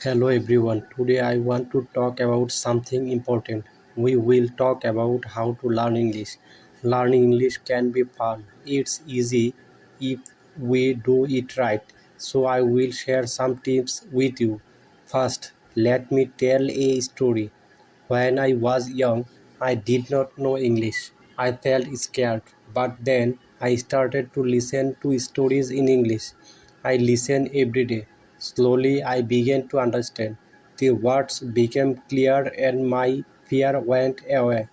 Hello everyone. Today I want to talk about something important. We will talk about how to learn English. Learning English can be fun. It's easy if we do it right. So I will share some tips with you. First, let me tell a story. When I was young, I did not know English. I felt scared, but then I started to listen to stories in English. I listened every day. Slowly, I began to understand. The words became clear and my fear went away.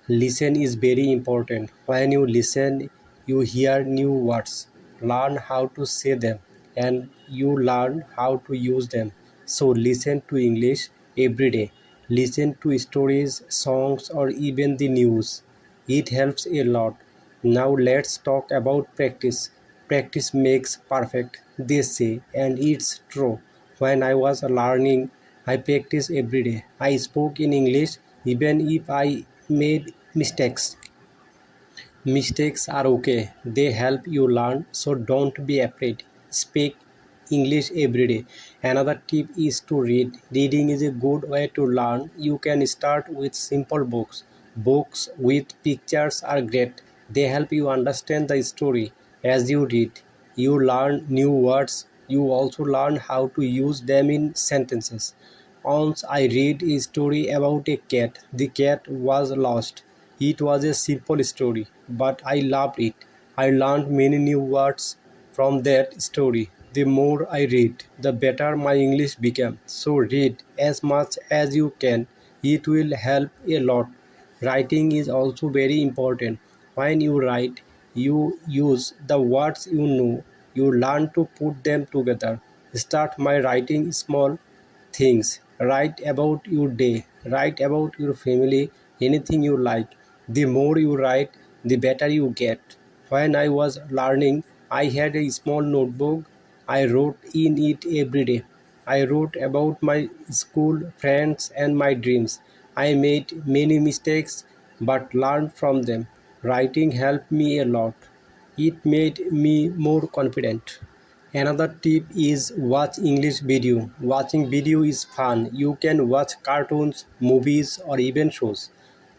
Listen is very important. When you listen, you hear new words, learn how to say them, and you learn how to use them. So listen to English every day. Listen to stories, songs, or even the news. It helps a lot. Now let's talk about practice. Practice makes perfect, they say, and it's true. When I was learning, I practiced every day. I spoke in English even if I made mistakes. Mistakes are okay, they help you learn, so don't be afraid. Speak English every day. Another tip is to read. Reading is a good way to learn. You can start with simple books. Books with pictures are great. They help you understand the story. As you read, you learn new words. You also learn how to use them in sentences. Once I read a story about a cat. The cat was lost. It was a simple story, but I loved it. I learned many new words from that story. The more I read, the better my English became. So read as much as you can. It will help a lot. Writing is also very important. When you write, you use the words you know. You learn to put them together. Start my writing small things. Write about your day, write about your family, anything you like. The more you write, the better you get. When I was learning, I had a small notebook. I wrote in it every day. I wrote about my school, friends, and my dreams. I made many mistakes but learned from them. Writing helped me a lot. It made me more confident. Another tip is watch English video. Watching video is fun. You can watch cartoons, movies, or even shows.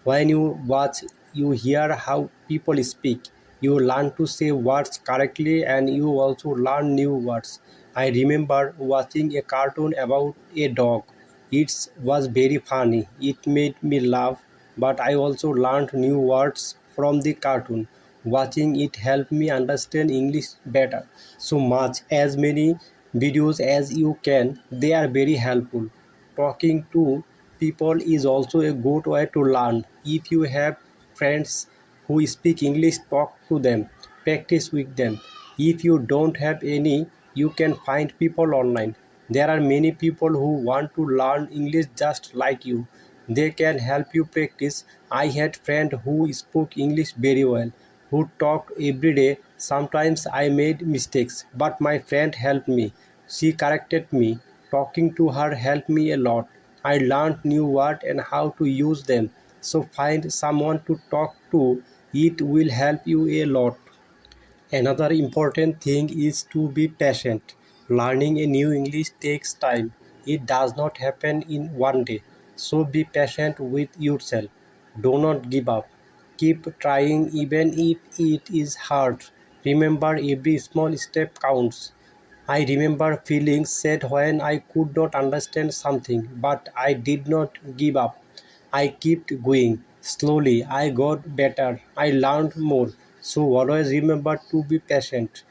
When you watch, you hear how people speak. You learn to say words correctly and you also learn new words. I remember watching a cartoon about a dog. It was very funny. It made me laugh, but I also learned new words from the cartoon. Watching it helped me understand English better. So much as many videos as you can, they are very helpful. Talking to people is also a good way to learn. If you have friends who speak English, talk to them, practice with them. If you don't have any, you can find people online. There are many people who want to learn English just like you. They can help you practice. I had friends who spoke English very well, who talked every day. Sometimes I made mistakes, but my friend helped me. She corrected me. Talking to her helped me a lot. I learned new words and how to use them. So find someone to talk to. It will help you a lot. Another important thing is to be patient. Learning a new English takes time. It does not happen in one day. So be patient with yourself. Do not give up. Keep trying even if it is hard. Remember, every small step counts. I remember feeling sad when I could not understand something, but I did not give up. I kept going. Slowly, I got better. I learned more. So always remember to be patient.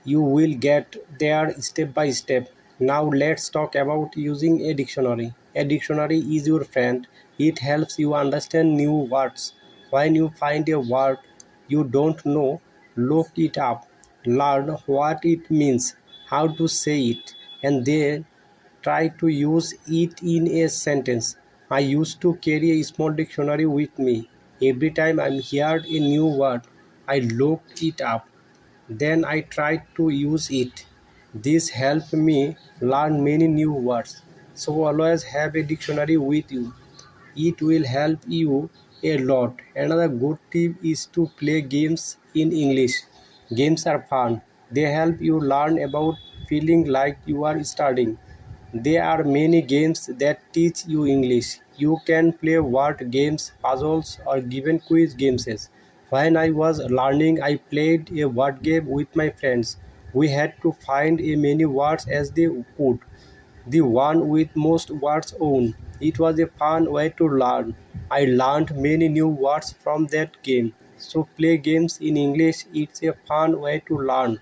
You will get there step by step. Now let's talk about using a dictionary. A dictionary is your friend. It helps you understand new words. When you find a word you don't know, look it up. Learn what it means, how to say it, and then try to use it in a sentence. I used to carry a small dictionary with me. Every time I heard a new word, I looked it up. Then I tried to use it. This helped me learn many new words. So always have a dictionary with you. It will help you a lot. Another good tip is to play games in English. Games are fun. They help you learn about feeling like you are studying. There are many games that teach you English. You can play word games, puzzles, or given quiz games. When I was learning, I played a word game with my friends. We had to find as many words as they could. The one with most words won. It was a fun way to learn. I learned many new words from that game. So play games in English. It's a fun way to learn.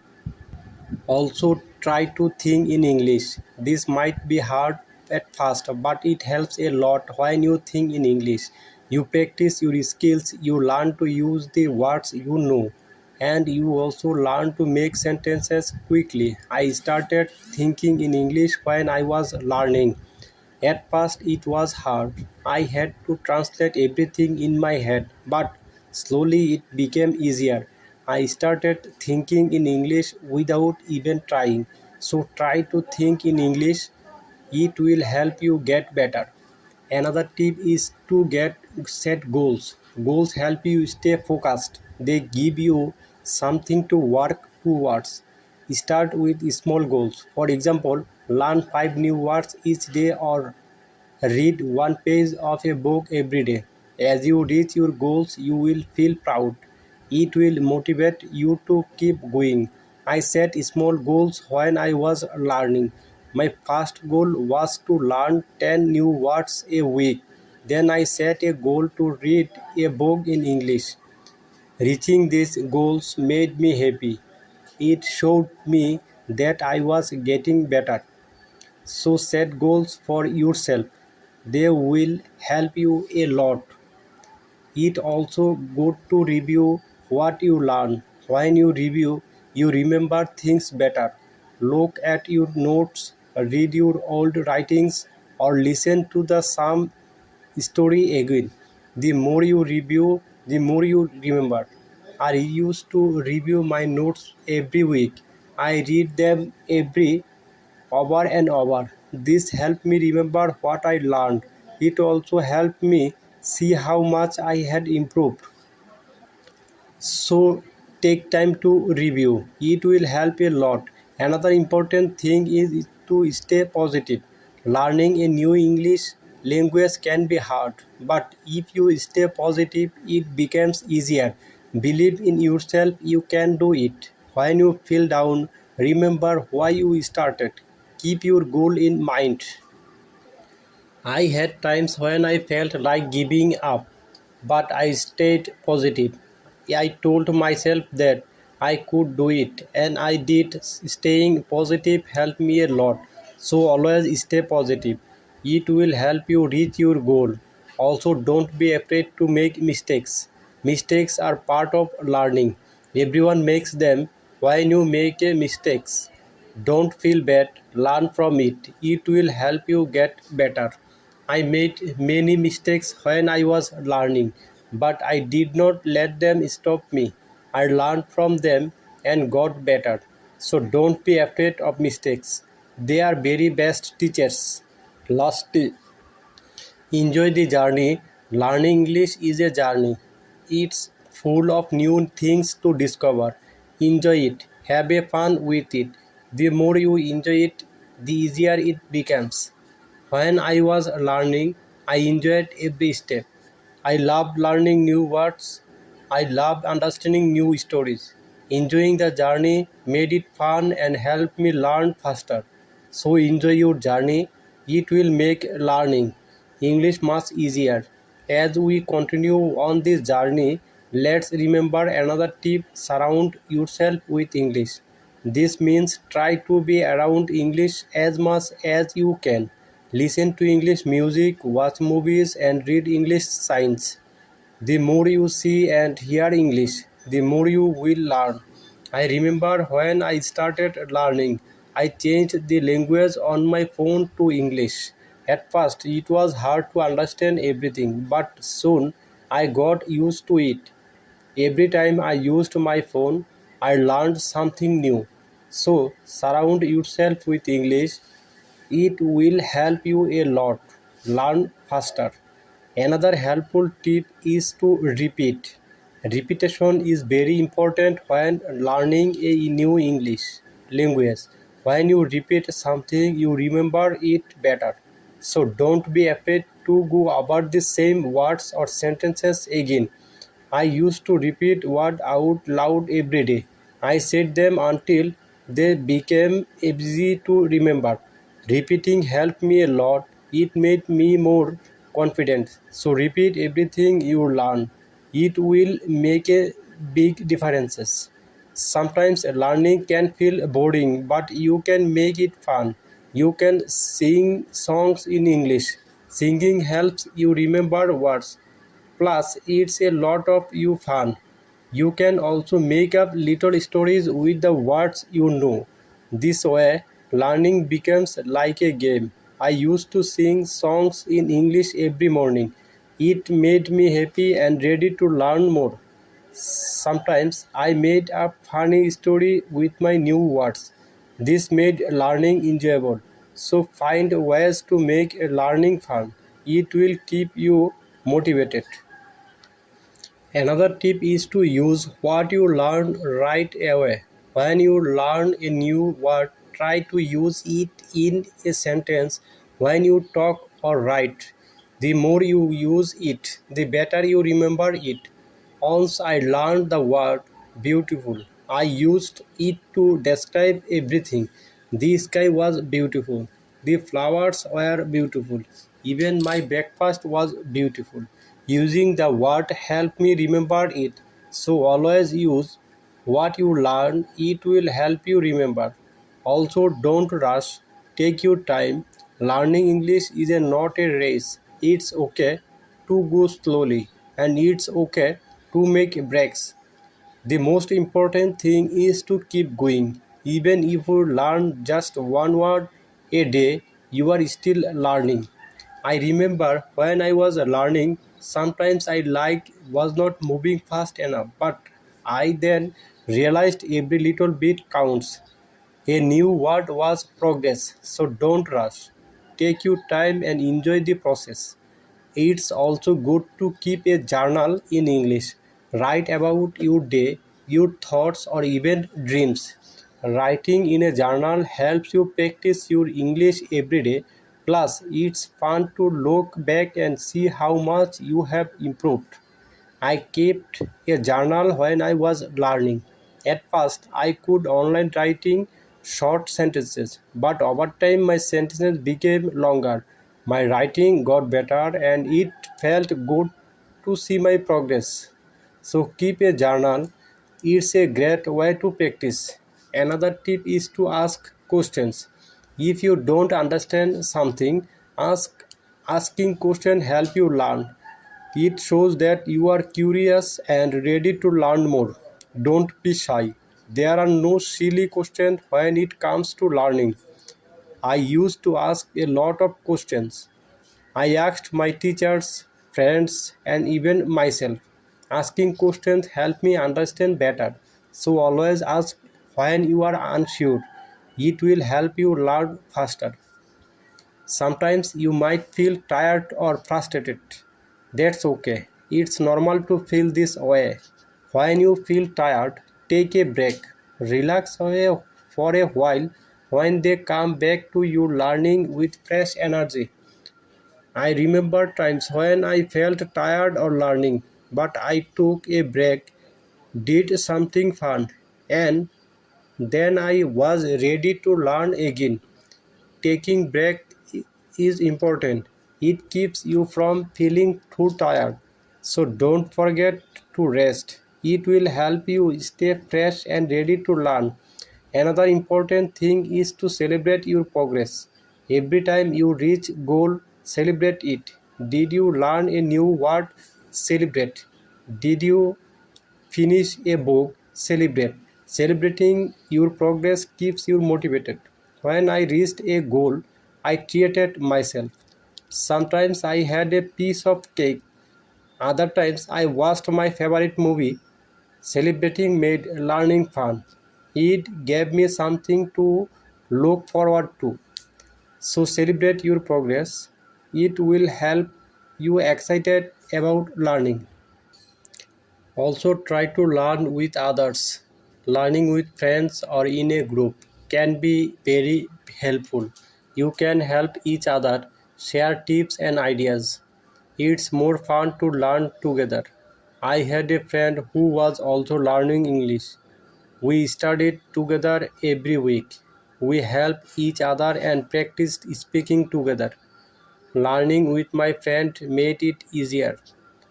Also try to think in English. This might be hard at first, but it helps a lot when you think in English. You practice your skills, you learn to use the words you know, and you also learn to make sentences quickly. I started thinking in English when I was learning. At first it was hard. I had to translate everything in my head, but slowly it became easier. I started thinking in English without even trying. So try to think in English. It will help you get better. Another tip is to get set goals. Goals help you stay focused. They give you something to work towards. Start with small goals. For example, learn 5 new words each day or read one page of a book every day. As you reach your goals, you will feel proud. It will motivate you to keep going. I set small goals when I was learning. My first goal was to learn 10 new words a week. Then I set a goal to read a book in English. Reaching these goals made me happy. It showed me that I was getting better. So set goals for yourself. They will help you a lot. It also good to review what you learn. When you review, you remember things better. Look at your notes, read your old writings, or listen to the same story again. The more you review, the more you remember. I used to review my notes every week. I read them every over and over. This helped me remember what I learned. It also helped me see how much I had improved. So take time to review. It will help a lot. Another important thing is to stay positive. Learning a new English language can be hard, but if you stay positive, it becomes easier. Believe in yourself, you can do it. When you feel down, remember why you started. Keep your goal in mind. I had times when I felt like giving up, but I stayed positive. I told myself that I could do it, and I did. Staying positive helped me a lot. So always stay positive. It will help you reach your goal. Also, don't be afraid to make mistakes. Mistakes are part of learning. Everyone makes them. When you make a mistakes, don't feel bad, learn from it. It will help you get better. I made many mistakes when I was learning, but I did not let them stop me. I learned from them and got better. So don't be afraid of mistakes. They are very best teachers. Lastly, enjoy the journey. Learning English is a journey. It's full of new things to discover. Enjoy it. Have a fun with it. The more you enjoy it, the easier it becomes. When I was learning, I enjoyed every step. I loved learning new words. I loved understanding new stories. Enjoying the journey made it fun and helped me learn faster. So enjoy your journey. It will make learning English much easier. As we continue on this journey, let's remember another tip: surround yourself with English. This means try to be around English as much as you can. Listen to English music, watch movies, and read English signs. The more you see and hear English, the more you will learn. I remember when I started learning, I changed the language on my phone to English. At first, it was hard to understand everything, but soon I got used to it. Every time I used my phone, I learned something new. So, surround yourself with English. It will help you a lot. Learn faster. Another helpful tip is to repeat. Repetition is very important when learning a new English language. When you repeat something, you remember it better. So don't be afraid to go about the same words or sentences again. I used to repeat words out loud every day. I said them until they became easy to remember. Repeating helped me a lot. It made me more confident. So repeat everything you learn. It will make a big differences. Sometimes learning can feel boring, but you can make it fun. You can sing songs in English. Singing helps you remember words. Plus, it's a lot of you fun. You can also make up little stories with the words you know. This way, learning becomes like a game. I used to sing songs in English every morning. It made me happy and ready to learn more. Sometimes I made a funny story with my new words. This made learning enjoyable. So find ways to make learning fun. It will keep you motivated. Another tip is to use what you learn right away. When you learn a new word, try to use it in a sentence when you talk or write. The more you use it, the better you remember it. Once I learned the word beautiful, I used it to describe everything. The sky was beautiful. The flowers were beautiful. Even my breakfast was beautiful. Using the word helped me remember it. So always use what you learn, it will help you remember. Also, don't rush, take your time. Learning English is not a race. It's okay to go slowly and it's okay to make breaks. The most important thing is to keep going. Even if you learn just one word a day, you are still learning. I remember when I was learning, sometimes I was not moving fast enough, but I then realized every little bit counts. A new word was progress, so don't rush. Take your time and enjoy the process. It's also good to keep a journal in English. Write about your day, your thoughts, or even dreams. Writing in a journal helps you practice your English every day. Plus, it's fun to look back and see how much you have improved. I kept a journal when I was learning. At first, I could online writing short sentences, but over time my sentences became longer. My writing got better and it felt good to see my progress. So keep a journal. It's a great way to practice. Another tip is to ask questions. If you don't understand something, asking questions help you learn. It shows that you are curious and ready to learn more. Don't be shy. There are no silly questions when it comes to learning. I used to ask a lot of questions. I asked my teachers, friends, and even myself. Asking questions help me understand better. So always ask when you are unsure. It will help you learn faster. Sometimes you might feel tired or frustrated. That's okay. It's normal to feel this way. When you feel tired, take a break. Relax away for a while. When they come back to you learning with fresh energy. I remember times when I felt tired or learning, but I took a break, did something fun, and then I was ready to learn again. Taking break is important. It keeps you from feeling too tired. So don't forget to rest. It will help you stay fresh and ready to learn. Another important thing is to celebrate your progress. Every time you reach goal, celebrate it. Did you learn a new word? Celebrate. Did you finish a book? Celebrate. Celebrating your progress keeps you motivated. When I reached a goal, I treated myself. Sometimes I had a piece of cake. Other times I watched my favorite movie. Celebrating made learning fun. It gave me something to look forward to. So celebrate your progress. It will help you excited about learning. Also try to learn with others. Learning with friends or in a group can be very helpful. You can help each other, share tips and ideas. It's more fun to learn together. I had a friend who was also learning English. We studied together every week. We helped each other and practiced speaking together. Learning with my friend made it easier.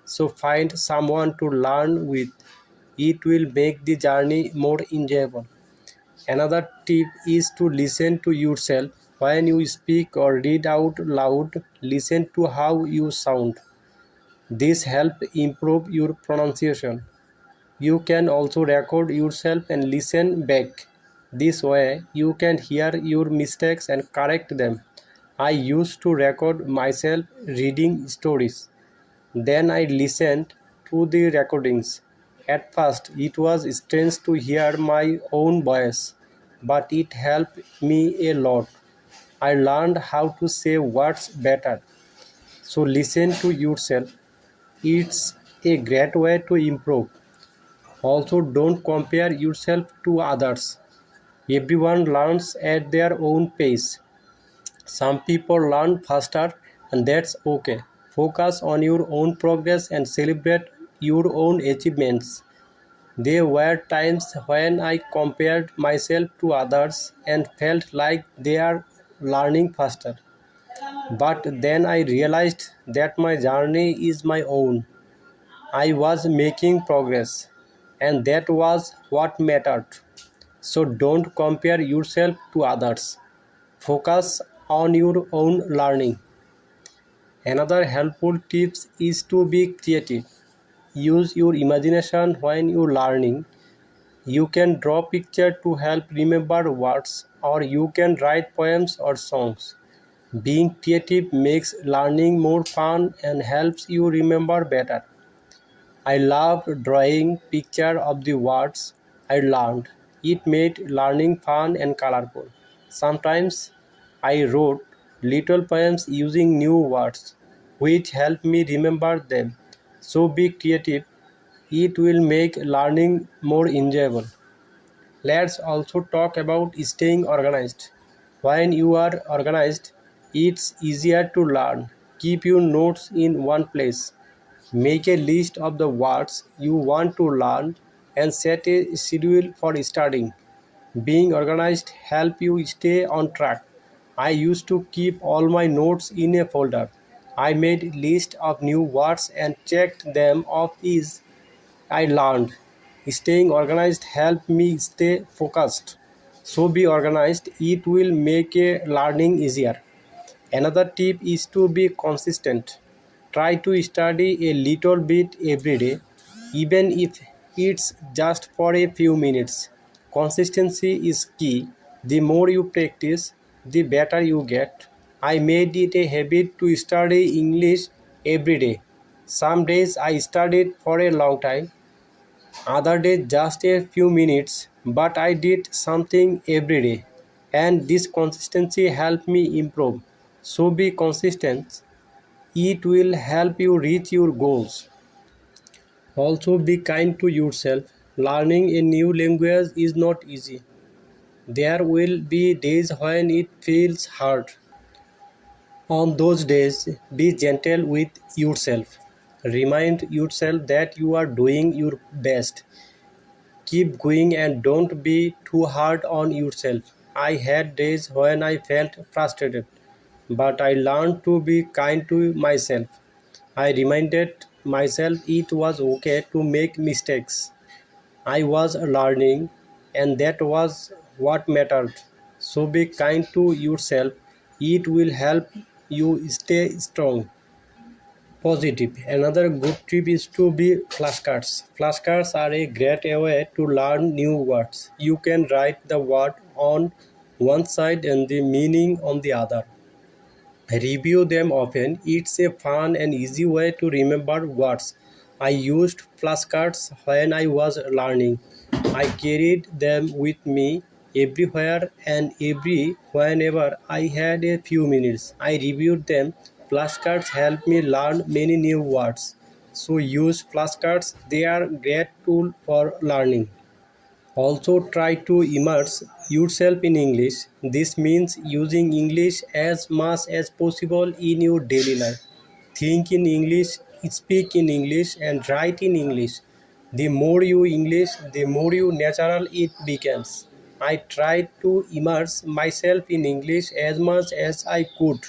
So find someone to learn with. It will make the journey more enjoyable. Another tip is to listen to yourself. When you speak or read out loud, listen to how you sound. This helps improve your pronunciation. You can also record yourself and listen back. This way, you can hear your mistakes and correct them. I used to record myself reading stories. Then I listened to the recordings. At first, it was strange to hear my own voice, but it helped me a lot. I learned how to say words better. So, listen to yourself. It's a great way to improve. Also, don't compare yourself to others. Everyone learns at their own pace. Some people learn faster, and that's okay. Focus on your own progress and celebrate your own achievements. There were times when I compared myself to others and felt like they are learning faster. But then I realized that my journey is my own. I was making progress, and that was what mattered. So don't compare yourself to others. Focus on your own learning. Another helpful tip is to be creative. Use your imagination when you're learning. You can draw pictures to help remember words, or you can write poems or songs. Being creative makes learning more fun and helps you remember better. I loved drawing pictures of the words I learned. It made learning fun and colorful. Sometimes I wrote little poems using new words, which helped me remember them. So be creative. It will make learning more enjoyable. Let's also talk about staying organized. When you are organized, it's easier to learn. Keep your notes in one place. Make a list of the words you want to learn and set a schedule for studying. Being organized helps you stay on track. I used to keep all my notes in a folder. I made a list of new words and checked them off each I learned. Staying organized helped me stay focused. So be organized, it will make a learning easier. Another tip is to be consistent. Try to study a little bit every day, even if it's just for a few minutes. Consistency is key. The more you practice, the better you get. I made it a habit to study English every day. Some days I studied for a long time, other days just a few minutes, but I did something every day. And this consistency helped me improve. So be consistent. It will help you reach your goals. Also be kind to yourself. Learning a new language is not easy. There will be days when it feels hard. On those days, be gentle with yourself. Remind yourself that you are doing your best. Keep going and don't be too hard on yourself. I had days when I felt frustrated, but I learned to be kind to myself. I reminded myself it was okay to make mistakes. I was learning, and that was what mattered. So be kind to yourself. It will help you stay strong. Positive. Another good tip is to be flashcards. Flashcards are a great way to learn new words. You can write the word on one side and the meaning on the other. Review them often. It's a fun and easy way to remember words. I used flashcards when I was learning. I carried them with me everywhere and whenever I had a few minutes. I reviewed them. Flashcards help me learn many new words. So use flashcards. They are great tool for learning. Also try to immerse yourself in English. This means using English as much as possible in your daily life. Think in English, speak in English, and write in English. The more you English, the more you natural it becomes. I tried to immerse myself in English as much as I could.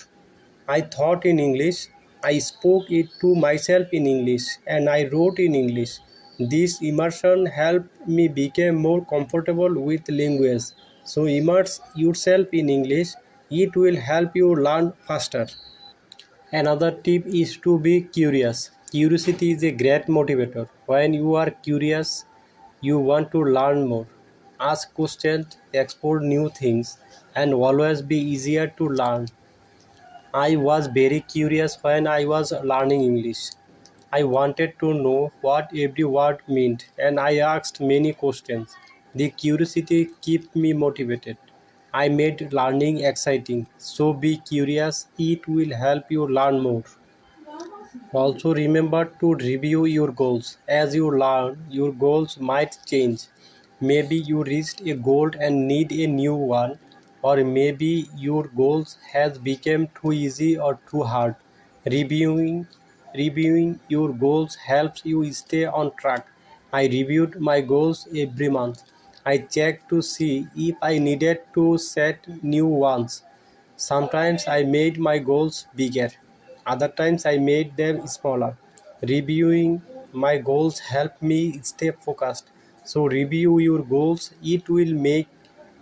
I thought in English, I spoke it to myself in English, and I wrote in English. This immersion helped me become more comfortable with language. So immerse yourself in English. It will help you learn faster. Another tip is to be curious. Curiosity is a great motivator. When you are curious, you want to learn more. Ask questions, explore new things, and always be easier to learn. I was very curious when I was learning English. I wanted to know what every word meant, and I asked many questions. The curiosity kept me motivated. I made learning exciting. So be curious, it will help you learn more. Also remember to review your goals. As you learn, your goals might change. Maybe you reached a goal and need a new one, or maybe your goals has become too easy or too hard. Reviewing reviewing your goals helps you stay on track. I reviewed my goals every month. I checked to see if I needed to set new ones. Sometimes I made my goals bigger, other times I made them smaller. Reviewing my goals help me stay focused. So review your goals, it will make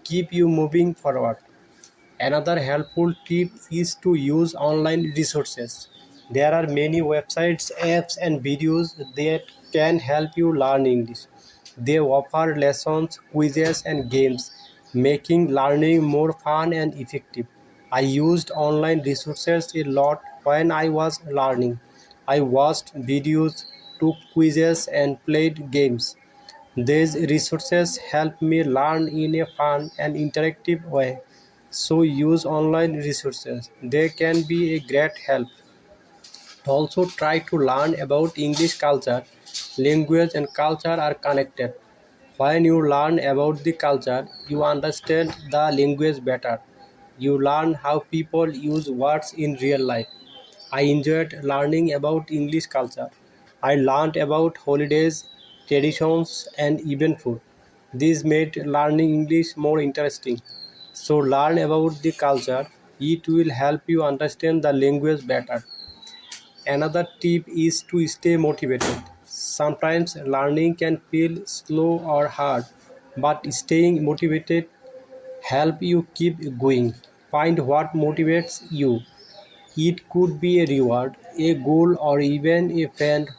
keep you moving forward. Another helpful tip is to use online resources. There are many websites, apps, and videos that can help you learn English. They offer lessons, quizzes, and games, making learning more fun and effective. I used online resources a lot when I was learning. I watched videos, took quizzes, and played games. These resources help me learn in a fun and interactive way. So use online resources. They can be a great help. Also try to learn about English culture. Language and culture are connected. When you learn about the culture, you understand the language better. You learn how people use words in real life. I enjoyed learning about English culture. I learned about holidays, traditions, and even food. This made learning English more interesting. So learn about the culture. It will help you understand the language better. Another tip is to stay motivated. Sometimes learning can feel slow or hard, but staying motivated help you keep going. Find what motivates you. It could be a reward, a goal, or even a friend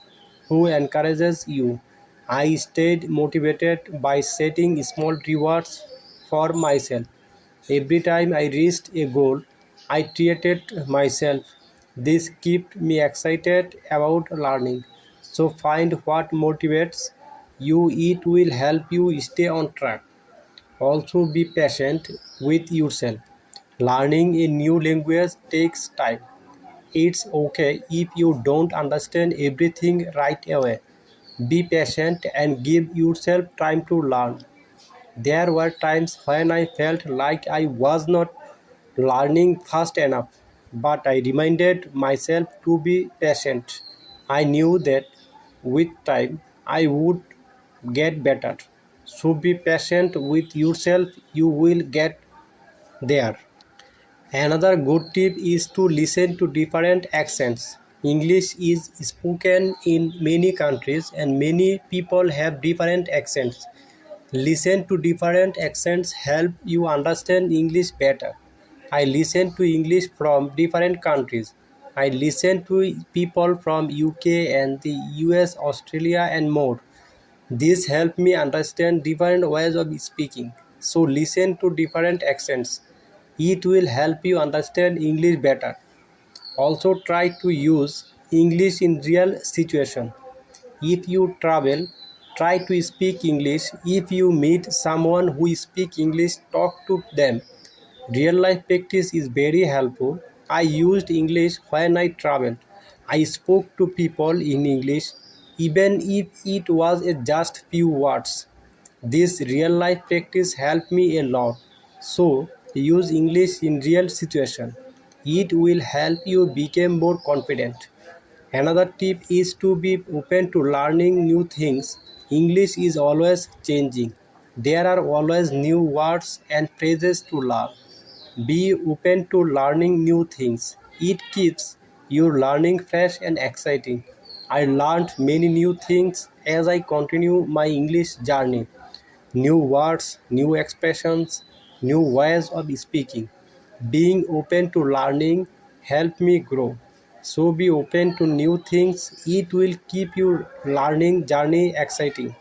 who encourages you. I stayed motivated by setting small rewards for myself. Every time I reached a goal, I treated myself. This kept me excited about learning. So find what motivates you. It will help you stay on track. Also be patient with yourself. Learning a new language takes time. It's okay if you don't understand everything right away. Be patient and give yourself time to learn. There were times when I felt like I was not learning fast enough, but I reminded myself to be patient. I knew that with time I would get better. So be patient with yourself, you will get there. Another good tip is to listen to different accents. English is spoken in many countries and many people have different accents. Listen to different accents help you understand English better. I listen to English from different countries. I listen to people from UK and the US, Australia and more. This helps me understand different ways of speaking. So listen to different accents. It will help you understand English better. Also try to use English in real situation. If you travel, try to speak English. If you meet someone who speaks English, talk to them. Real life practice is very helpful. I used English when I traveled. I spoke to people in English even if it was just few words. This real life practice helped me a lot. So use English in real situation. It will help you become more confident. Another tip is to be open to learning new things. English is always changing. There are always new words and phrases to learn. Be open to learning new things. It keeps your learning fresh and exciting. I learned many new things as I continue my English journey. New words, new expressions, new ways of speaking. Being open to learning help me grow. So be open to new things. It will keep your learning journey exciting.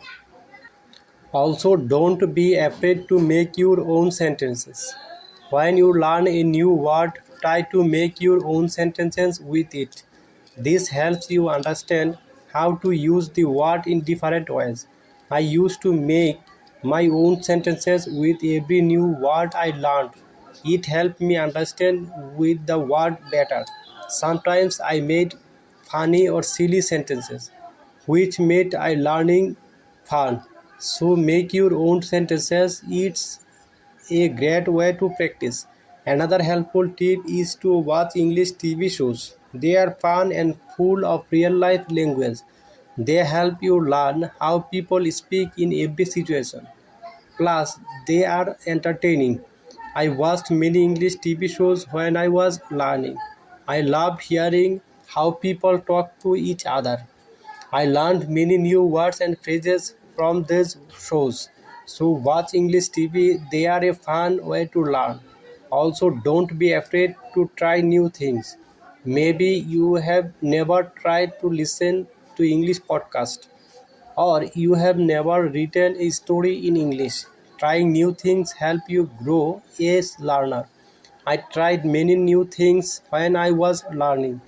Also, don't be afraid to make your own sentences. When you learn a new word, try to make your own sentences with it. This helps you understand how to use the word in different ways. I used to make my own sentences with every new word I learned. It helped me understand with the word better. Sometimes I made funny or silly sentences, which made I learning fun. So make your own sentences. It's a great way to practice. Another helpful tip is to watch English TV shows. They are fun and full of real life language. They help you learn how people speak in every situation. Plus, they are entertaining. I watched many English TV shows when I was learning. I loved hearing how people talk to each other. I learned many new words and phrases from these shows. So watch English TV, they are a fun way to learn. Also, don't be afraid to try new things. Maybe you have never tried to listen to English podcast, or you have never written a story in English. Trying new things help you grow as learner. I tried many new things when I was learning.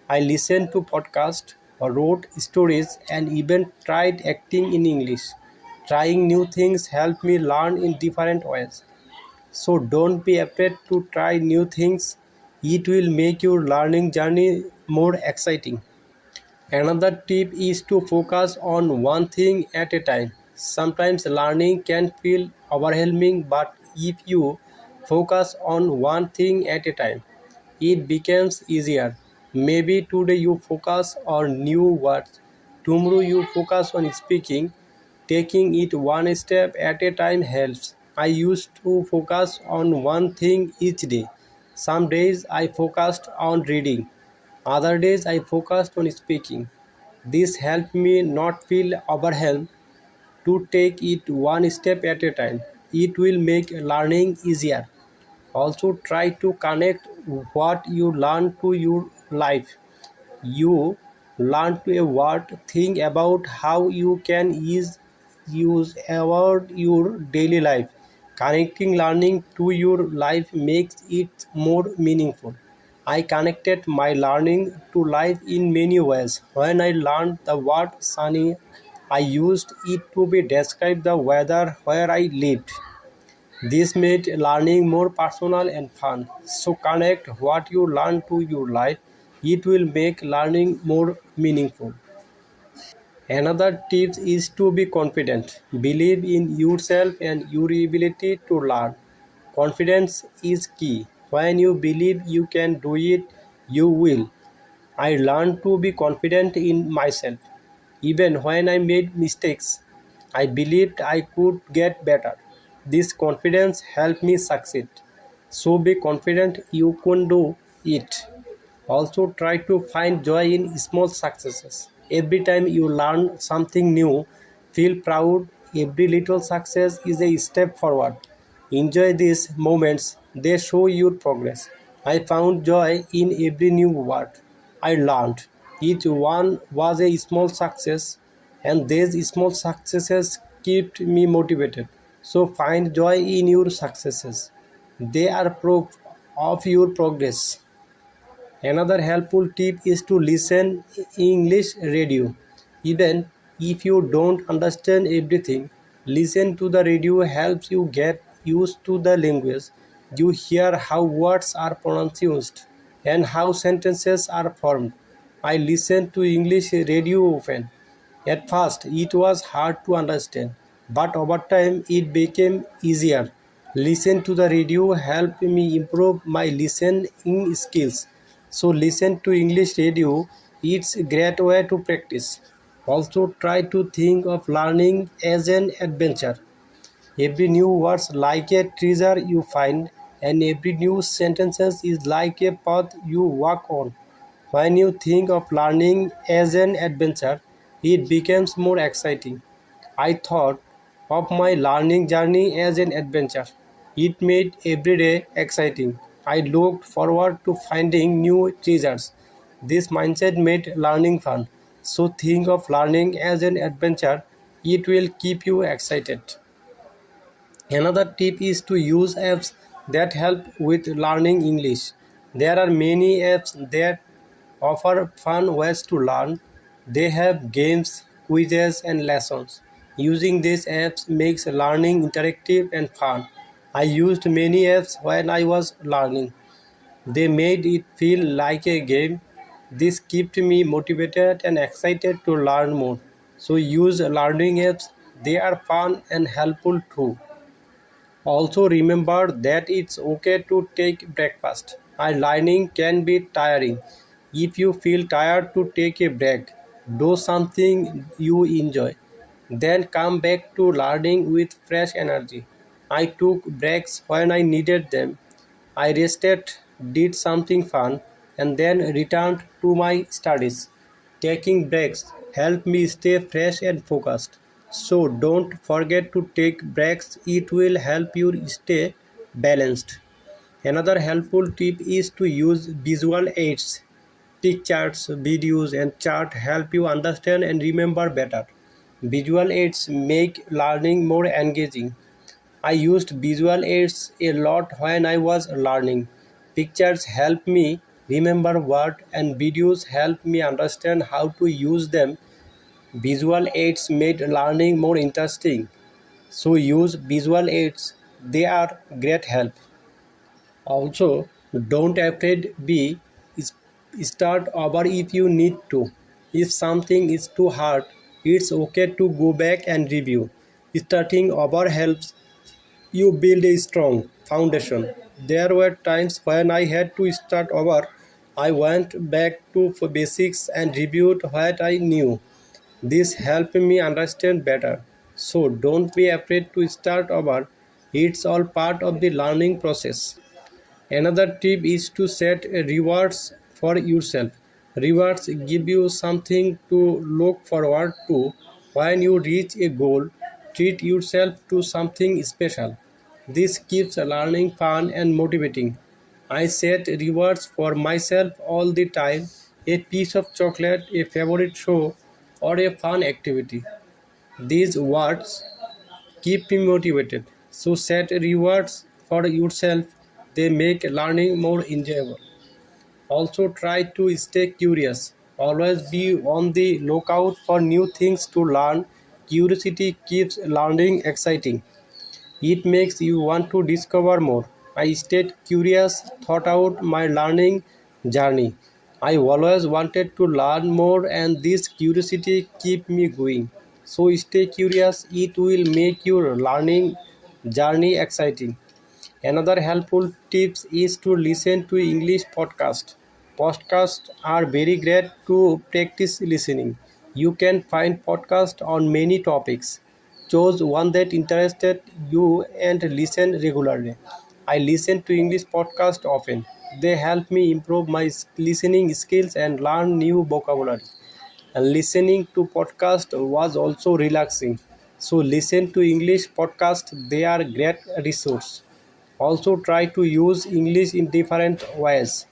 I listened to podcasts, wrote stories, and even tried acting in English. Trying new things help me learn in different ways. So don't be afraid to try new things. It will make your learning journey more exciting. Another tip is to focus on one thing at a time. Sometimes learning can feel overwhelming, but if you focus on one thing at a time, it becomes easier. Maybe today you focus on new words, tomorrow you focus on speaking. Taking it one step at a time helps. I used to focus on one thing each day. Some days I focused on reading, other days I focused on speaking. This helped me not feel overwhelmed. To take it one step at a time. It will make learning easier. Also, try to connect what you learn to your life. You learn to a word, think about how you can use about your daily life. Connecting learning to your life makes it more meaningful. I connected my learning to life in many ways. When I learned the word sunny, I used it to be describe the weather where I lived. This made learning more personal and fun. So connect what you learn to your life. It will make learning more meaningful. Another tip is to be confident. Believe in yourself and your ability to learn. Confidence is key. When you believe you can do it, you will. I learned to be confident in myself. Even when I made mistakes, I believed I could get better. This confidence helped me succeed. So be confident you can do it. Also, try to find joy in small successes. Every time you learn something new, feel proud. Every little success is a step forward. Enjoy these moments, they show your progress. I found joy in every new word I learned. Each one was a small success, and these small successes kept me motivated. So, find joy in your successes, they are proof of your progress. Another helpful tip is to listen English radio. Even if you don't understand everything, listen to the radio helps you get used to the language. You hear how words are pronounced and how sentences are formed. I listen to English radio often. At first, it was hard to understand, but over time, it became easier. Listen to the radio help me improve my listening skills. So listen to English radio. It's a great way to practice. Also try to think of learning as an adventure. Every new word like a treasure you find, and every new sentence is like a path you walk on. When you think of learning as an adventure, it becomes more exciting. I thought of my learning journey as an adventure. It made every day exciting. I looked forward to finding new treasures. This mindset made learning fun. So think of learning as an adventure. It will keep you excited. Another tip is to use apps that help with learning English. There are many apps that offer fun ways to learn. They have games, quizzes, and lessons. Using these apps makes learning interactive and fun. I used many apps when I was learning. They made it feel like a game. This kept me motivated and excited to learn more. So use learning apps. They are fun and helpful too. Also remember that it's okay to take breakfast. And learning can be tiring. If you feel tired to take a break, do something you enjoy. Then come back to learning with fresh energy. I took breaks when I needed them. I rested, did something fun, and then returned to my studies. Taking breaks help me stay fresh and focused. So don't forget to take breaks, it will help you stay balanced. Another helpful tip is to use visual aids. Pictures, videos, and chart help you understand and remember better. Visual aids make learning more engaging. I used visual aids a lot when I was learning. Pictures help me remember words and videos help me understand how to use them. Visual aids made learning more interesting. So use visual aids. They are great help. Also, don't afraid be start over if you need to. If something is too hard, it's okay to go back and review. Starting over helps you build a strong foundation. There were times when I had to start over. I went back to basics and reviewed what I knew. This helped me understand better. So don't be afraid to start over. It's all part of the learning process. Another tip is to set rewards for yourself. Rewards give you something to look forward to when you reach a goal. Treat yourself to something special. This keeps learning fun and motivating. I set rewards for myself all the time, a piece of chocolate, a favorite show, or a fun activity. These words keep me motivated. So set rewards for yourself. They make learning more enjoyable. Also try to stay curious. Always be on the lookout for new things to learn. Curiosity keeps learning exciting. It makes you want to discover more. I stayed curious throughout my learning journey. I always wanted to learn more and this curiosity keep me going. So stay curious, it will make your learning journey exciting. Another helpful tips is to listen to English podcast. Podcasts are very great to practice listening. You can find podcasts on many topics. Choose one that interested you and listen regularly. I listen to English podcasts often. They help me improve my listening skills and learn new vocabulary. And listening to podcast was also relaxing. So listen to English podcast. They are great resource. Also try to use English in different ways.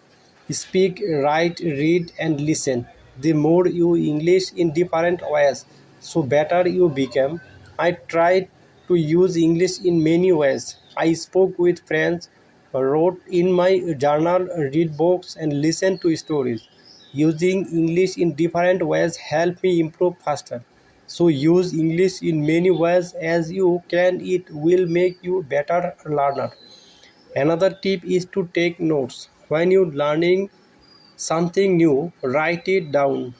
Speak, write, read and listen. The more you English in different ways, so better you become. I tried to use English in many ways. I spoke with friends, wrote in my journal, read books and listen to stories. Using English in different ways help me improve faster. So use English in many ways as you can. It will make you better learner. Another tip is to take notes. When you're learning something new, write it down.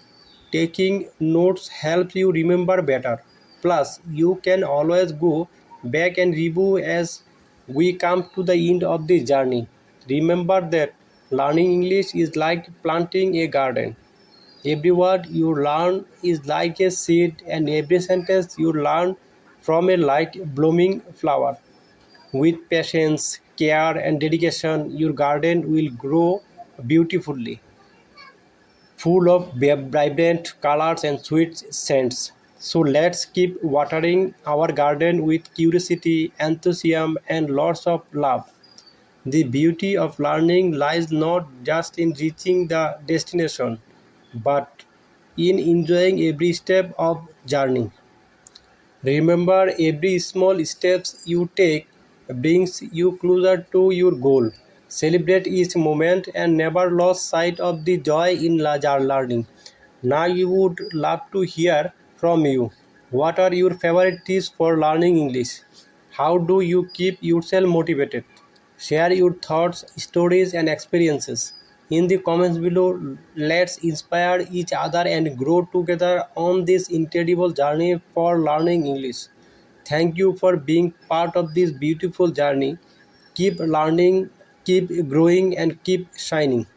Taking notes helps you remember better. Plus, you can always go back and review as we come to the end of this journey. Remember that learning English is like planting a garden. Every word you learn is like a seed, and every sentence you learn from a like blooming flower. With patience, care, and dedication, your garden will grow beautifully, full of vibrant colors and sweet scents. So let's keep watering our garden with curiosity, enthusiasm, and lots of love. The beauty of learning lies not just in reaching the destination, but in enjoying every step of journey. Remember, every small steps you take brings you closer to your goal. Celebrate each moment and never lose sight of the joy in larger learning. Now you would love to hear from you. What are your favorite tips for learning English? How do you keep yourself motivated? Share your thoughts, stories, and experiences in the comments below. Let's inspire each other and grow together on this incredible journey for learning English. Thank you for being part of this beautiful journey. Keep learning, keep growing, and keep shining.